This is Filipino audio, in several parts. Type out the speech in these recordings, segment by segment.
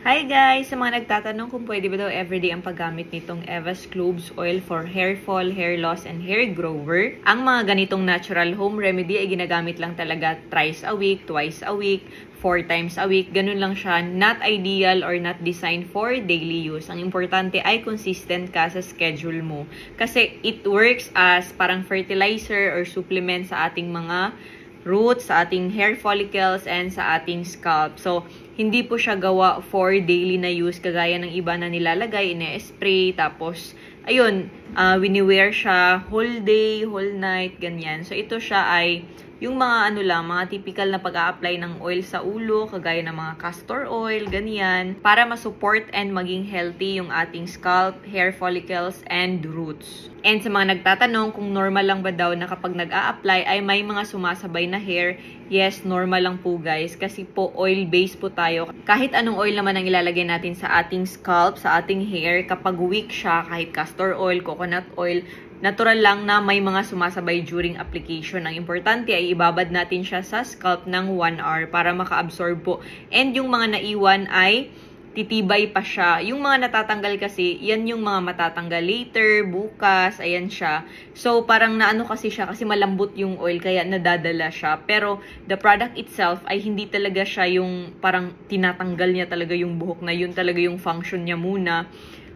Hi guys! Sa mga nagtatanong kung pwede ba daw everyday ang paggamit nitong Eva's Cloves Oil for hair fall, hair loss, and hair grower, ang mga ganitong natural home remedy ay ginagamit lang talaga thrice a week, twice a week, 4 times a week. Ganun lang siya. Not ideal or not designed for daily use. Ang importante ay consistent ka sa schedule mo. Kasi it works as parang fertilizer or supplement sa ating mga roots, sa ating hair follicles, and sa ating scalp. So, hindi po siya gawa for daily na use kagaya ng iba na nilalagay, ine-spray, tapos, ayun, wini-wear siya whole day, whole night, ganyan. So, ito siya ay yung mga mga typical na pag-a-apply ng oil sa ulo, kagaya ng mga castor oil, ganyan, para ma-support and maging healthy yung ating scalp, hair follicles, and roots. And sa mga nagtatanong kung normal lang ba daw na kapag nag-a-apply ay may mga sumasabay na hair, yes, normal lang po guys. Kasi po oil-based po tayo. Kahit anong oil naman ang ilalagay natin sa ating scalp, sa ating hair, kapag weak siya, kahit castor oil, coconut oil, natural lang na may mga sumasabay during application. Ang importante ay ibabad natin siya sa scalp ng 1 hour para maka-absorb po. And yung mga naiwan ay titibay pa siya. Yung mga natatanggal kasi, yan yung mga matatanggal later, bukas, ayan siya. So, parang naano kasi siya, kasi malambot yung oil, kaya nadadala siya. Pero, the product itself ay hindi talaga siya yung parang tinatanggal niya talaga yung buhok na yun talaga yung function niya muna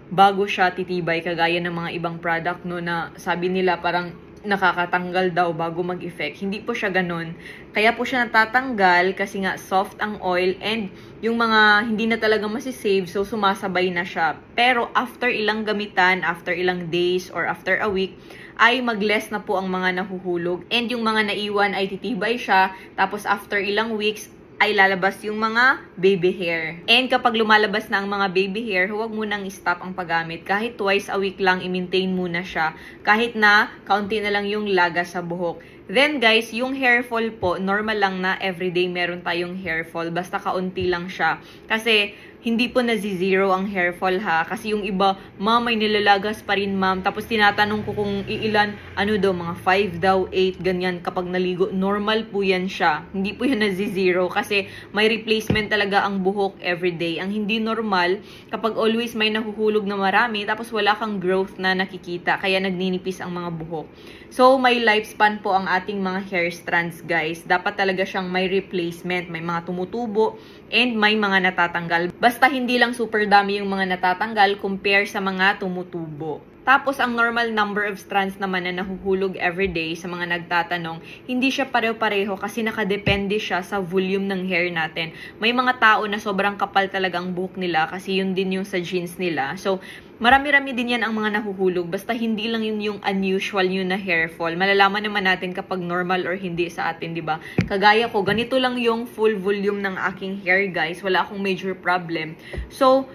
bago siya titibay, kagaya ng mga ibang product no na sabi nila parang nakakatanggal daw bago mag-effect. Hindi po siya ganun. Kaya po siya natatanggal kasi nga soft ang oil and yung mga hindi na talaga masisave, so sumasabay na siya. Pero after ilang gamitan, after ilang days or after a week, ay mag-less na po ang mga nahuhulog. And yung mga naiwan ay titibay siya. Tapos after ilang weeks, ay lalabas yung mga baby hair. And kapag lumalabas na ang mga baby hair, huwag munang stop ang paggamit. Kahit twice a week lang, i-maintain muna siya. Kahit na kaunti na lang yung laga sa buhok. Then guys, yung hair fall po, normal lang na everyday meron tayong hair fall. Basta kaunti lang siya. Kasi hindi po nazi-zero ang hair fall ha. Kasi yung iba, ma'am, may nilalagas pa rin ma'am. Tapos tinatanong ko kung iilan, ano daw, mga 5 daw, 8, ganyan kapag naligo. Normal po yan siya. Hindi po yan nazi-zero kasi may replacement talaga ang buhok everyday. Ang hindi normal, kapag always may nahuhulog na marami, tapos wala kang growth na nakikita. Kaya nagninipis ang mga buhok. So, may lifespan po ang ating mga hair strands, guys. Dapat talaga siyang may replacement. May mga tumutubo and may mga natatanggal. Basta hindi lang super dami yung mga natatanggal compare sa mga tumutubo. Tapos, ang normal number of strands naman na nahuhulog everyday sa mga nagtatanong, hindi siya pareho-pareho kasi nakadepende siya sa volume ng hair natin. May mga tao na sobrang kapal talaga ang buhok nila kasi yun din yung sa genes nila. So, marami-rami din yan ang mga nahuhulog. Basta hindi lang yun yung unusual yun na hair fall. Malalaman naman natin kapag normal or hindi sa atin, di ba? Kagaya ko, ganito lang yung full volume ng aking hair, guys. Wala akong major problem. So,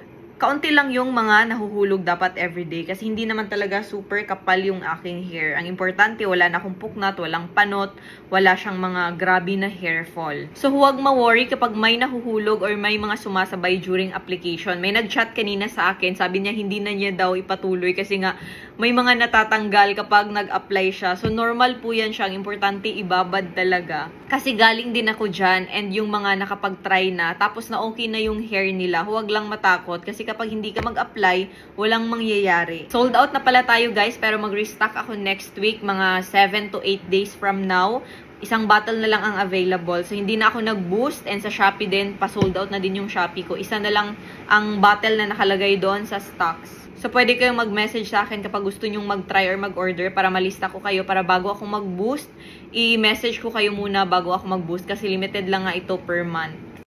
kaunti lang yung mga nahuhulog dapat everyday kasi hindi naman talaga super kapal yung aking hair. Ang importante, wala na akong puknat, walang panot, wala siyang mga grabe na hair fall. So, huwag ma-worry kapag may nahuhulog or may mga sumasabay during application. May nag-chat kanina sa akin, sabi niya hindi na niya daw ipatuloy kasi nga may mga natatanggal kapag nag-apply siya. So, normal po yan siya. Ang importante, ibabad talaga. Kasi galing din ako dyan and yung mga nakapag-try na, tapos na okay na yung hair nila, huwag lang matakot kasi kapag hindi ka mag-apply, walang mangyayari. Sold out na pala tayo guys, pero mag-restock ako next week, mga 7 to 8 days from now. Isang bottle na lang ang available. So, hindi na ako nag-boost. And sa Shopee din, pa-sold out na din yung Shopee ko. Isa na lang ang bottle na nakalagay doon sa stocks. So, pwede kayong mag-message sa akin kapag gusto nyong mag-try or mag-order para malista ko kayo. Para bago ako mag-boost, i-message ko kayo muna bago ako mag-boost. Kasi limited lang nga ito per month.